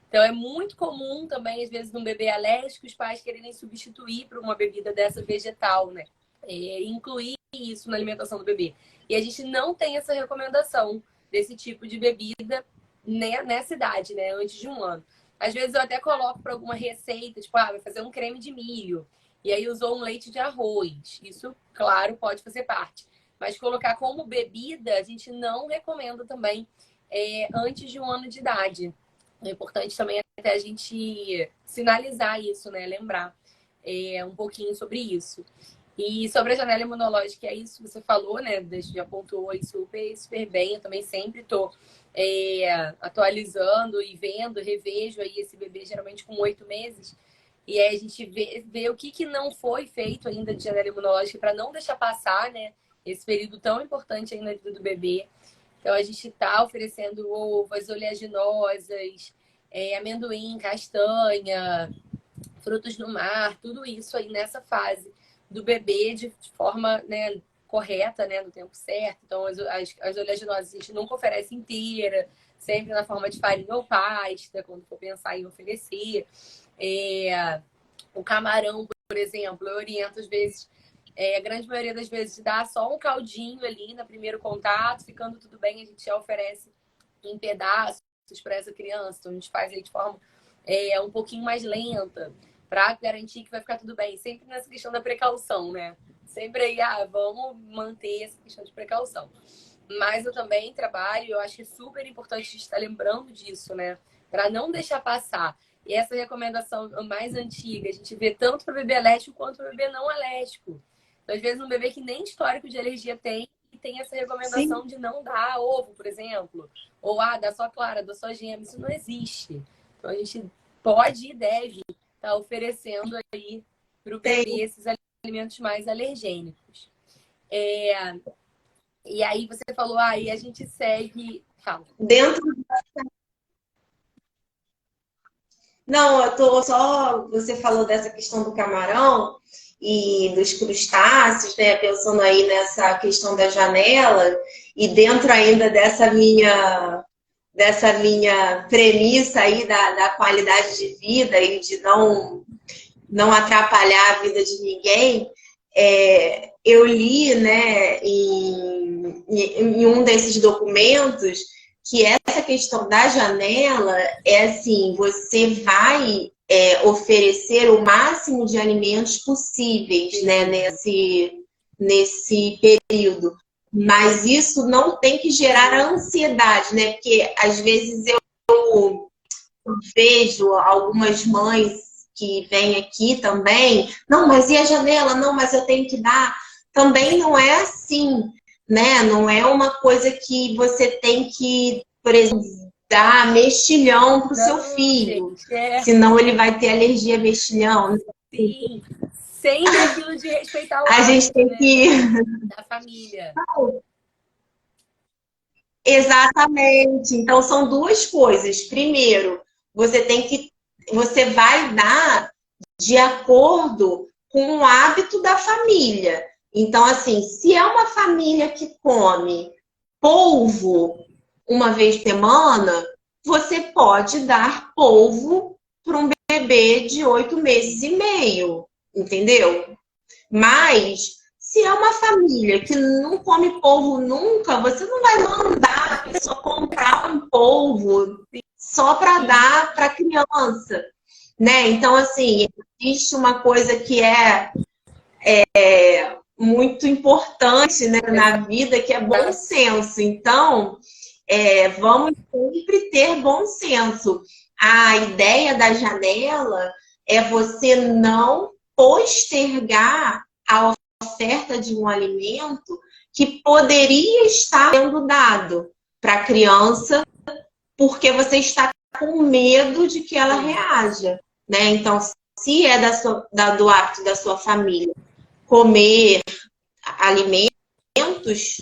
Então é muito comum também, às vezes, num bebê alérgico, os pais quererem substituir por uma bebida dessa vegetal, né? Incluir isso na alimentação do bebê. E a gente não tem essa recomendação desse tipo de bebida, né, nessa idade, né? Antes de 1 ano. Às vezes eu até coloco para alguma receita, tipo, vai fazer um creme de milho. E aí usou um leite de arroz. Isso, claro, pode fazer parte. Mas colocar como bebida, a gente não recomenda também antes de 1 ano de idade. É importante também até a gente sinalizar isso, né? Lembrar um pouquinho sobre isso. E sobre a janela imunológica, é isso que você falou, né? Já pontuou aí super bem. Eu também sempre estou atualizando e vendo, revejo aí esse bebê geralmente com 8 meses. E aí a gente vê o que não foi feito ainda de janela imunológica para não deixar passar, né? Esse período tão importante aí na vida do bebê. Então a gente está oferecendo ovas oleaginosas, amendoim, castanha, frutos do mar, tudo isso aí nessa fase do bebê de forma, né, correta, né, no tempo certo. Então as oleaginosas a gente nunca oferece inteira, sempre na forma de farinha ou pasta, quando for pensar em oferecer. O camarão, por exemplo, eu oriento às vezes, a grande maioria das vezes dá só um caldinho ali no primeiro contato, ficando tudo bem, a gente já oferece em pedaços para essa criança. Então a gente faz aí de forma um pouquinho mais lenta, para garantir que vai ficar tudo bem. Sempre nessa questão da precaução, né? Sempre aí, vamos manter essa questão de precaução. Mas eu também trabalho, eu acho que é super importante a gente estar lembrando disso, né? Para não deixar passar. E essa recomendação mais antiga, a gente vê tanto para bebê alérgico quanto para bebê não alérgico. Então, às vezes, um bebê que nem histórico de alergia tem, e tem essa recomendação de não dar ovo, por exemplo. Ou, dá só clara, dá só gema. Isso não existe. Então, a gente pode e deve estar oferecendo aí para o bebê esses alimentos mais alergênicos. E aí, você falou, e a gente segue... Fala. Não, eu tô só... Você falou dessa questão do camarão e dos crustáceos, né? Pensando aí nessa questão da janela e dentro ainda dessa minha premissa aí da qualidade de vida e de não atrapalhar a vida de ninguém, eu li, né, em um desses documentos que essa questão da janela assim, você vai oferecer o máximo de alimentos possíveis, né, nesse período. Mas isso não tem que gerar ansiedade, né? Porque às vezes eu vejo algumas mães que vêm aqui também, não, mas e a janela? Não, mas eu tenho que dar. Também não é assim, né? Não é uma coisa que você tem que, por exemplo, dar mexilhão para o seu filho. Gente, senão ele vai ter alergia a mexilhão. Sim, sempre aquilo de respeitar o a gente tem que da família. Exatamente. Então são duas coisas. Primeiro, você vai dar de acordo com o hábito da família. Então, assim, se é uma família que come polvo uma vez por semana, você pode dar polvo para um bebê de 8 meses e meio, entendeu? Mas se é uma família que não come polvo nunca, você não vai mandar a pessoa comprar um polvo só para dar para a criança, né? Então, assim, existe uma coisa que é muito importante, né, na vida, que é bom senso. Então, vamos sempre ter bom senso. A ideia da janela é você não postergar a oferta de um alimento que poderia estar sendo dado para a criança, porque você está com medo de que ela reaja, né? Então, se é do hábito da sua família comer alimentos,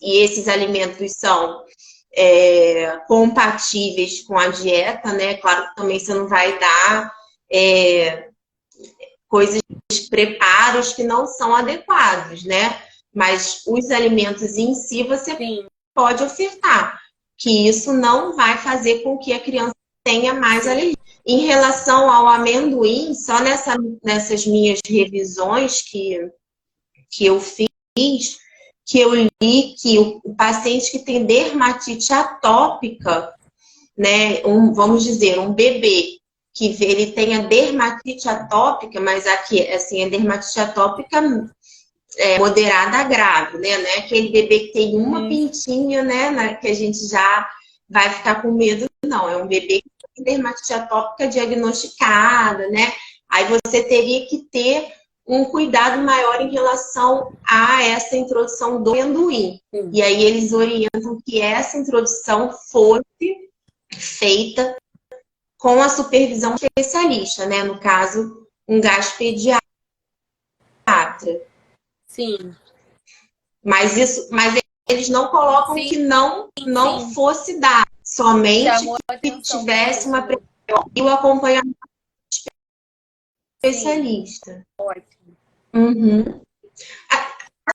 e esses alimentos são compatíveis com a dieta, né? Claro que também você não vai dar coisas, preparos que não são adequados, né? Mas os alimentos em si você pode ofertar, que isso não vai fazer com que a criança tenha mais alergia. Em relação ao amendoim, só nessas minhas revisões que eu fiz, que eu li que o paciente que tem dermatite atópica, né, vamos dizer, um bebê que ele tenha dermatite atópica, mas aqui, assim, é dermatite atópica moderada a grave, né? Não é aquele bebê que tem uma pintinha, né, que a gente já vai ficar com medo, não. É um bebê que tem dermatite atópica diagnosticada, né? Aí você teria que ter um cuidado maior em relação a essa introdução do amendoim. E aí eles orientam que essa introdução fosse feita com a supervisão especialista, né? No caso, um gastropediatra. Sim. Mas eles não colocam que não fosse dar, somente que tivesse uma previsão e o acompanhamento especialista. Ótimo. Uhum.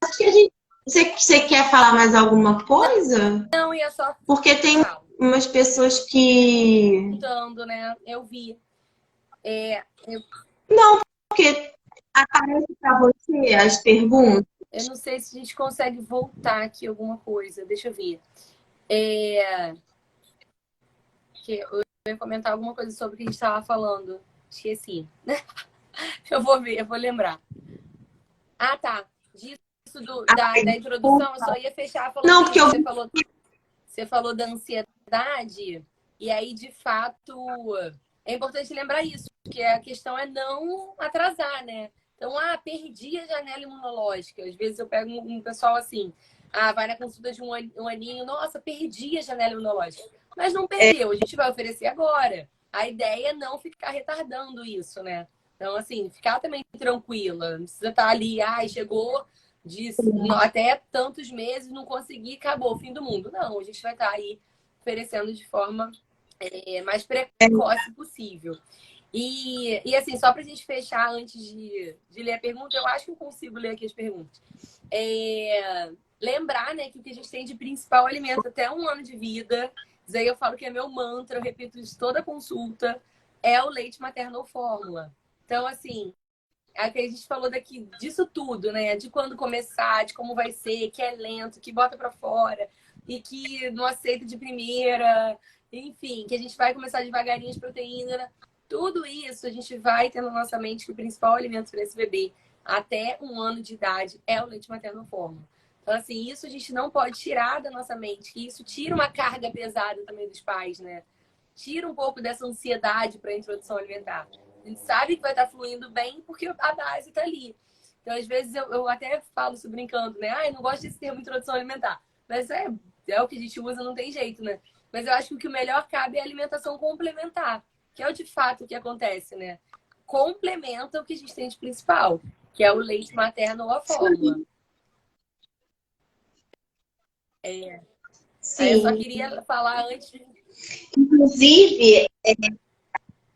Acho que você quer falar mais alguma coisa? Não, ia só. Porque tem umas pessoas que. Perguntando, né? Eu vi. Não, porque aparece para você as perguntas. Eu não sei se a gente consegue voltar aqui alguma coisa. Deixa eu ver. Eu ia comentar alguma coisa sobre o que a gente estava falando. Esqueci. Eu vou ver, eu vou lembrar. Ah, tá. Disso da introdução, eu só ia fechar falando não, porque você falou da ansiedade, e aí, de fato, é importante lembrar isso, porque a questão é não atrasar, né? Então, perdi a janela imunológica. Às vezes eu pego um pessoal assim, vai na consulta de um aninho, nossa, perdi a janela imunológica. Mas não perdeu, a gente vai oferecer agora. A ideia é não ficar retardando isso, né? Então, assim, ficar também tranquila. Não precisa estar ali, chegou até tantos meses, não consegui, acabou, fim do mundo. Não, a gente vai estar aí oferecendo de forma mais precoce possível. E assim, só para a gente fechar antes de ler a pergunta, eu acho que eu consigo ler aqui as perguntas. Lembrar, né, que o que a gente tem de principal alimento até 1 ano de vida, isso aí eu falo que é meu mantra, eu repito isso toda consulta, é o leite materno ou fórmula. Então, assim, é que a gente falou disso tudo, né? De quando começar, de como vai ser, que é lento, que bota para fora e que não aceita de primeira, enfim, que a gente vai começar devagarinho as proteínas, né? Tudo isso a gente vai ter na nossa mente que o principal alimento para esse bebê até 1 ano de idade é o leite materno fórmula. Então, assim, isso a gente não pode tirar da nossa mente, que isso tira uma carga pesada também dos pais, né? Tira um pouco dessa ansiedade para a introdução alimentar. A gente sabe que vai estar fluindo bem porque a base está ali. Então, às vezes, eu até falo isso brincando, né? Eu não gosto desse termo introdução alimentar. Mas é o que a gente usa, não tem jeito, né? Mas eu acho que o que melhor cabe é a alimentação complementar, que é o de fato o que acontece, né? Complementa o que a gente tem de principal, que é o leite materno ou a fórmula. Aí eu só Sim. queria falar antes. Inclusive,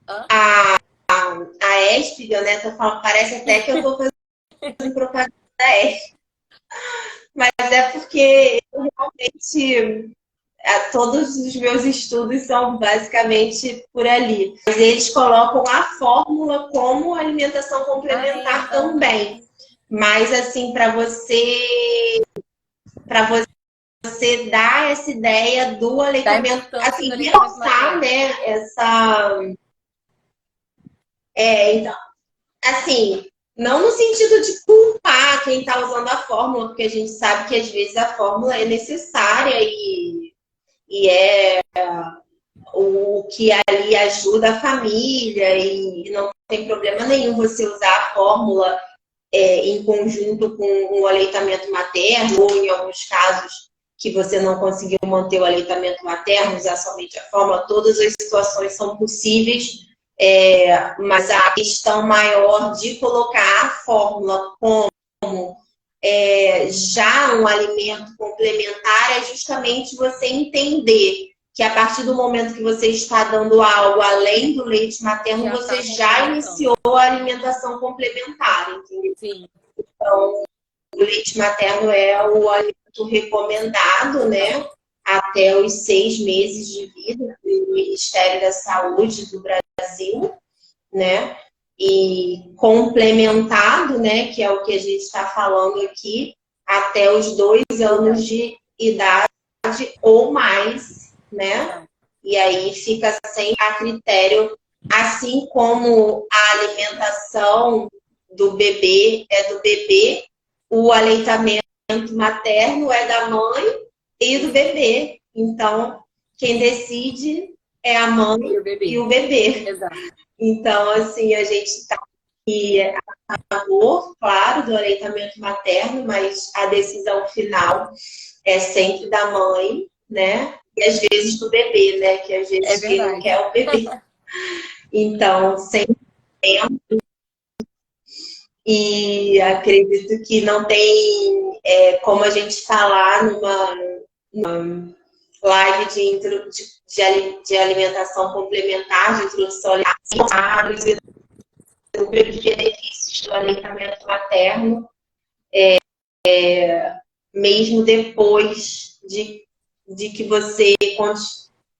Hã? a Espiga, né? Tô falando, parece até que eu tô fazendo propaganda da Espiga. Mas é porque eu realmente todos os meus estudos são basicamente por ali. Mas eles colocam a fórmula como alimentação complementar Então. também. Mas assim, para você dar essa ideia do Da aleitamento, importância assim, do aleitamento realçar, materno. né, então, assim, não no sentido de culpar quem está usando a fórmula, porque a gente sabe que às vezes a fórmula é necessária e é o que ali ajuda a família e não tem problema nenhum você usar a fórmula em conjunto com o aleitamento materno, ou em alguns casos que você não conseguiu manter o aleitamento materno, usar somente a fórmula, todas as situações são possíveis, mas a questão maior de colocar a fórmula como já um alimento complementar é justamente você entender que a partir do momento que você está dando algo além do leite materno, Já você está já complementando. iniciou a alimentação complementar, entendeu? Sim. Então, o leite materno é o alimento recomendado, né? Até os 6 meses de vida do Ministério da Saúde do Brasil, né? E complementado, né? Que é o que a gente está falando aqui, até os 2 anos de idade ou mais, né? E aí fica sem a critério, assim como a alimentação do bebê é do bebê, o aleitamento materno é da mãe e do bebê. Então, quem decide é a mãe E o bebê. e o bebê. Exato. Então, assim, a gente está aqui a favor, claro, do aleitamento materno, mas a decisão final é sempre da mãe, né? E às vezes do bebê, né? Que às É vezes quem não quer verdade. é o bebê. Então, sempre tempo. E acredito que não tem como a gente falar numa live de alimentação complementar, de introdução alimentar, e os benefícios do aleitamento materno, mesmo depois de que você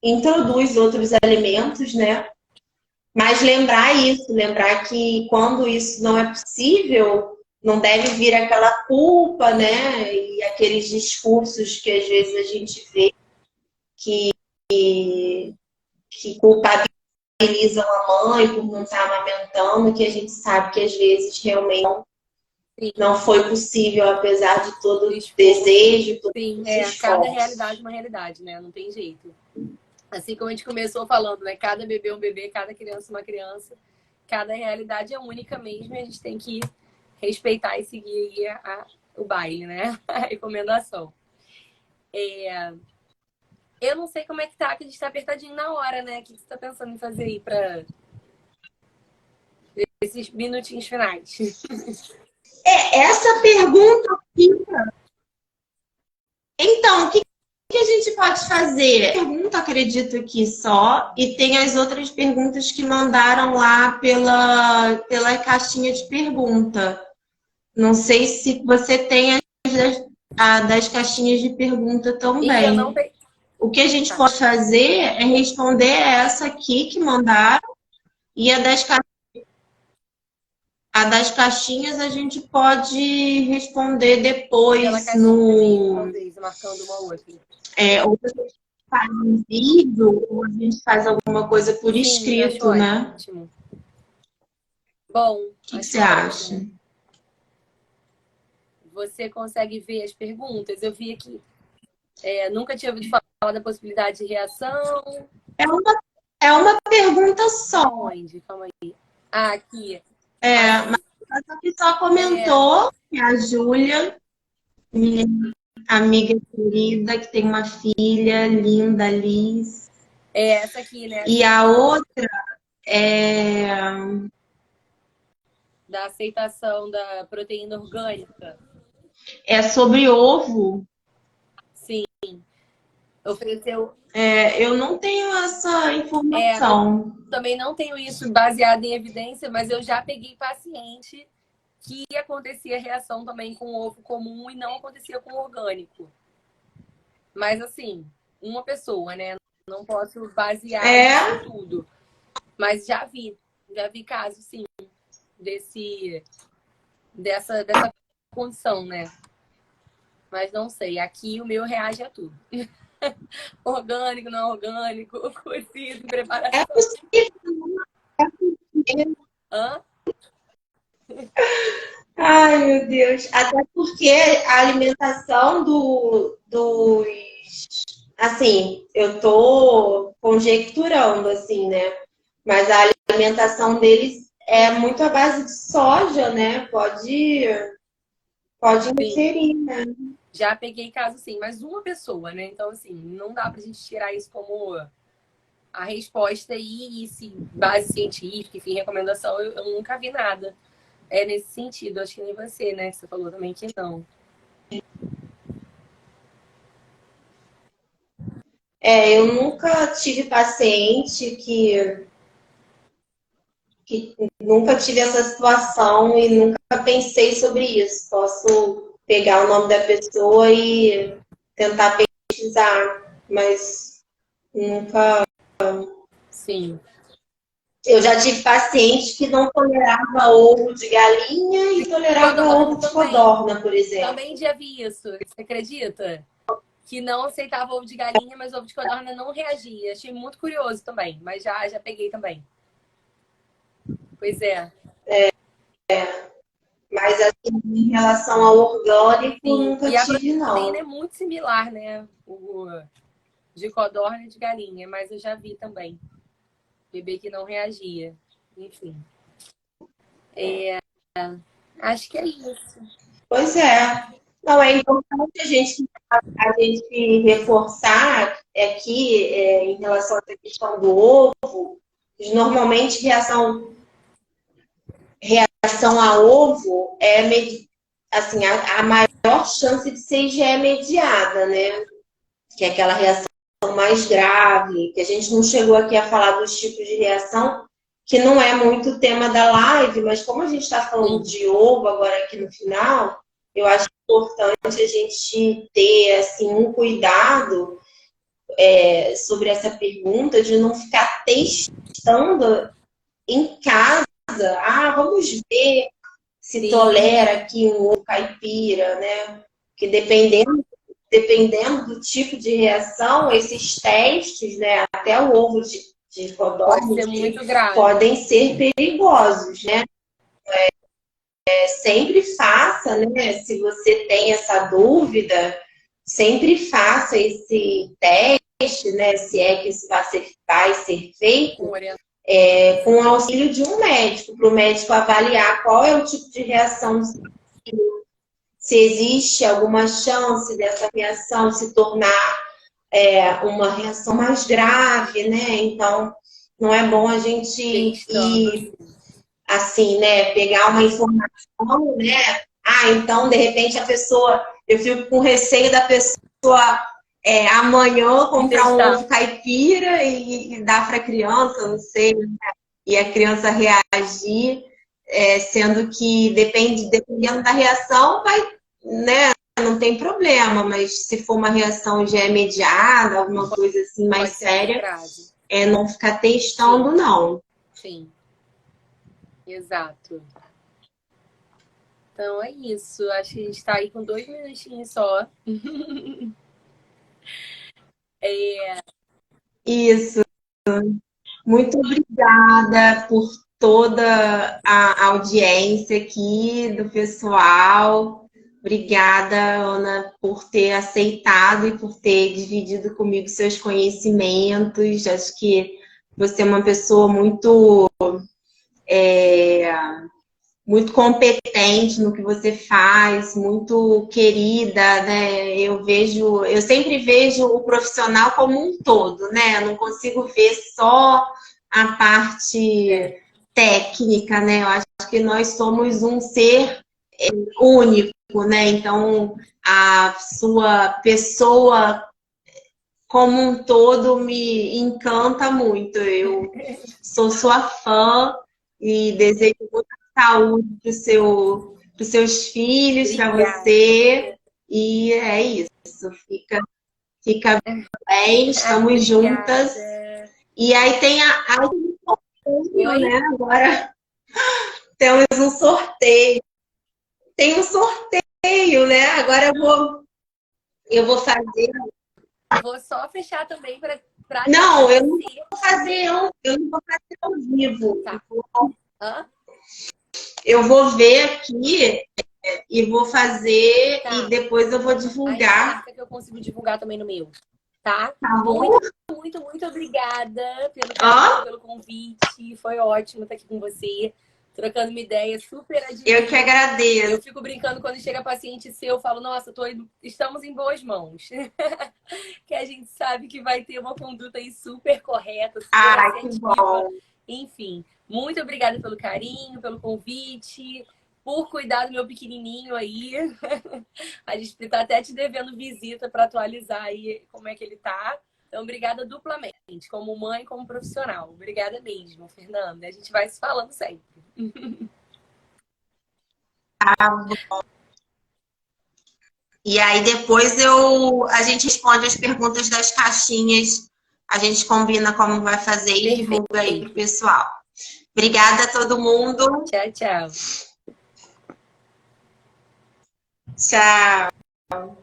introduz outros alimentos, né? Mas lembrar que quando isso não é possível, não deve vir aquela culpa, né? E aqueles discursos que às vezes a gente vê que culpabilizam a mãe por não estar amamentando, que a gente sabe que às vezes realmente Sim. não foi possível, apesar de todo o Esforço. desejo, todo Sim, esse cada esforço. realidade é uma realidade, né? Não tem jeito. Assim como a gente começou falando, né? Cada bebê é um bebê, cada criança é uma criança. Cada realidade é única mesmo e a gente tem que respeitar e seguir o baile, né? A recomendação. Eu não sei como é que tá, que a gente tá apertadinho na hora, né? O que você tá pensando em fazer aí pra esses minutinhos finais? Essa pergunta fica. Então, o que a gente pode fazer? Pergunta, acredito aqui só, e tem as outras perguntas que mandaram lá pela caixinha de pergunta. Não sei se você tem das caixinhas de pergunta E eu não também. tenho. O que a gente pode fazer é responder essa aqui que mandaram e a das caixinhas a gente pode responder Pela depois caixinha mesmo, no. talvez, marcando uma outra. Ou a gente faz um vídeo, ou a gente faz alguma coisa por Sim, acho escrito, né? ótimo. Bom, O que acho você acha? ótimo. Você consegue ver as perguntas? Eu vi aqui. Nunca tinha ouvido falar da possibilidade de reação. É uma pergunta só. Onde? Calma aí. Ah, aqui. Mas a pessoa comentou que a Júlia, minha amiga querida, que tem uma filha linda, Liz. Essa aqui, né? E a outra é Da aceitação da proteína orgânica. sobre ovo. Sim. Ofereceu. Eu não tenho essa Eu informação. também não tenho isso baseado em evidência, mas eu já peguei paciente que acontecia reação também com ovo comum e não acontecia com orgânico. Mas assim, uma pessoa, né? Não posso basear isso tudo. Mas já vi casos, sim, dessa condição, né? Mas não sei, aqui o meu reage a tudo. Orgânico, não orgânico, cozido, preparação. É possível. Hã? Ai, meu Deus. Até porque a alimentação dos... Assim, eu tô conjecturando, assim, né? Mas a alimentação deles é muito à base de soja, né? Pode Sim. inserir, né? Já peguei caso sim, mas uma pessoa, né? Então, assim, não dá pra gente tirar isso como a resposta e se base científica, enfim, recomendação, eu nunca vi nada. É nesse sentido, acho que nem você, né? Que você falou também que não. Eu nunca tive paciente que nunca tive essa situação e nunca pensei sobre isso. Posso pegar o nome da pessoa e tentar pesquisar, mas nunca. Sim. Eu já tive paciente que não tolerava ovo de galinha e tolerava Codorna ovo de também. codorna, por exemplo. Também já vi isso. Você acredita? Que não aceitava ovo de galinha, mas ovo de codorna não reagia. Achei muito curioso também, mas já peguei também. Pois é. Mas assim, em relação ao orgânico, Sim. nunca E a tive, proteína é não. muito similar, né? O de codorna e de galinha, mas eu já vi também. Bebê que não reagia. Enfim. Acho que é isso. Pois é. Não, é importante a gente reforçar aqui, em relação a essa questão do ovo, normalmente reação a ovo assim, a maior chance de ser já é mediada, né? Que é aquela reação mais grave, que a gente não chegou aqui a falar dos tipos de reação, que não é muito o tema da live, mas como a gente está falando de ovo agora aqui no final, eu acho importante a gente ter assim, um cuidado sobre essa pergunta de não ficar testando em casa. Ah, vamos ver se tolera aqui um ovo caipira, né? Porque dependendo do tipo de reação, esses testes, né, até o ovo de Pode codorna ser muito grave. podem ser perigosos, né? Sempre faça, né? Se você tem essa dúvida, sempre faça esse teste, né? Se é que isso vai ser feito, com o auxílio de um médico, para o médico avaliar qual é o tipo de reação do seu filho, se existe alguma chance dessa reação se tornar uma reação mais grave, né? Então, não é bom a gente ir assim, né? Pegar uma informação, né? Ah, então, de repente, eu fico com receio da pessoa amanhã comprar um ovo caipira e dar para a criança, não sei, né? E a criança reagir, sendo que dependendo da reação, vai, né? Não tem problema, mas se for uma reação já mediada, alguma coisa assim mais séria, não ficar testando, não. Sim. Exato. Então é isso. Acho que a gente está aí com 2 minutinhos só. Isso. Muito obrigada por toda a audiência aqui do pessoal. Obrigada, Ana, por ter aceitado e por ter dividido comigo seus conhecimentos. Acho que você é uma pessoa muito competente no que você faz, muito querida, né? Eu sempre vejo o profissional como um todo, né? Eu não consigo ver só a parte técnica, né? Eu acho que nós somos um ser único, né? Então, a sua pessoa como um todo me encanta muito. Eu sou sua fã e desejo muita saúde para os seus filhos, para Obrigada. você. E é isso. Fica bem, estamos juntas. Obrigada. E aí tem né? Agora temos um sorteio. Tem um sorteio, né? Agora eu vou fazer. Vou só fechar também para Não, eu não vou fazer, eu não vou fazer ao vivo. Tá. Eu vou ver aqui e vou fazer e depois eu vou divulgar. Aí que eu consigo divulgar também no meu, tá? Tá bom? Muito obrigada pelo convite. Foi ótimo estar aqui com você, trocando uma ideia super admiro. Eu que agradeço. Eu fico brincando quando chega paciente seu, eu falo, nossa, estamos em boas mãos. Que a gente sabe que vai ter uma conduta aí super correta, super assertiva. Que bom. Enfim, muito obrigada pelo carinho, pelo convite, por cuidar do meu pequenininho aí. A gente tá até te devendo visita para atualizar aí como é que ele tá. Então, obrigada duplamente, como mãe e como profissional. Obrigada mesmo, Fernanda. A gente vai se falando sempre. E aí depois a gente responde as perguntas das caixinhas. A gente combina como vai fazer e divulga aí pro pessoal. Obrigada a todo mundo. Tchau, tchau. Tchau.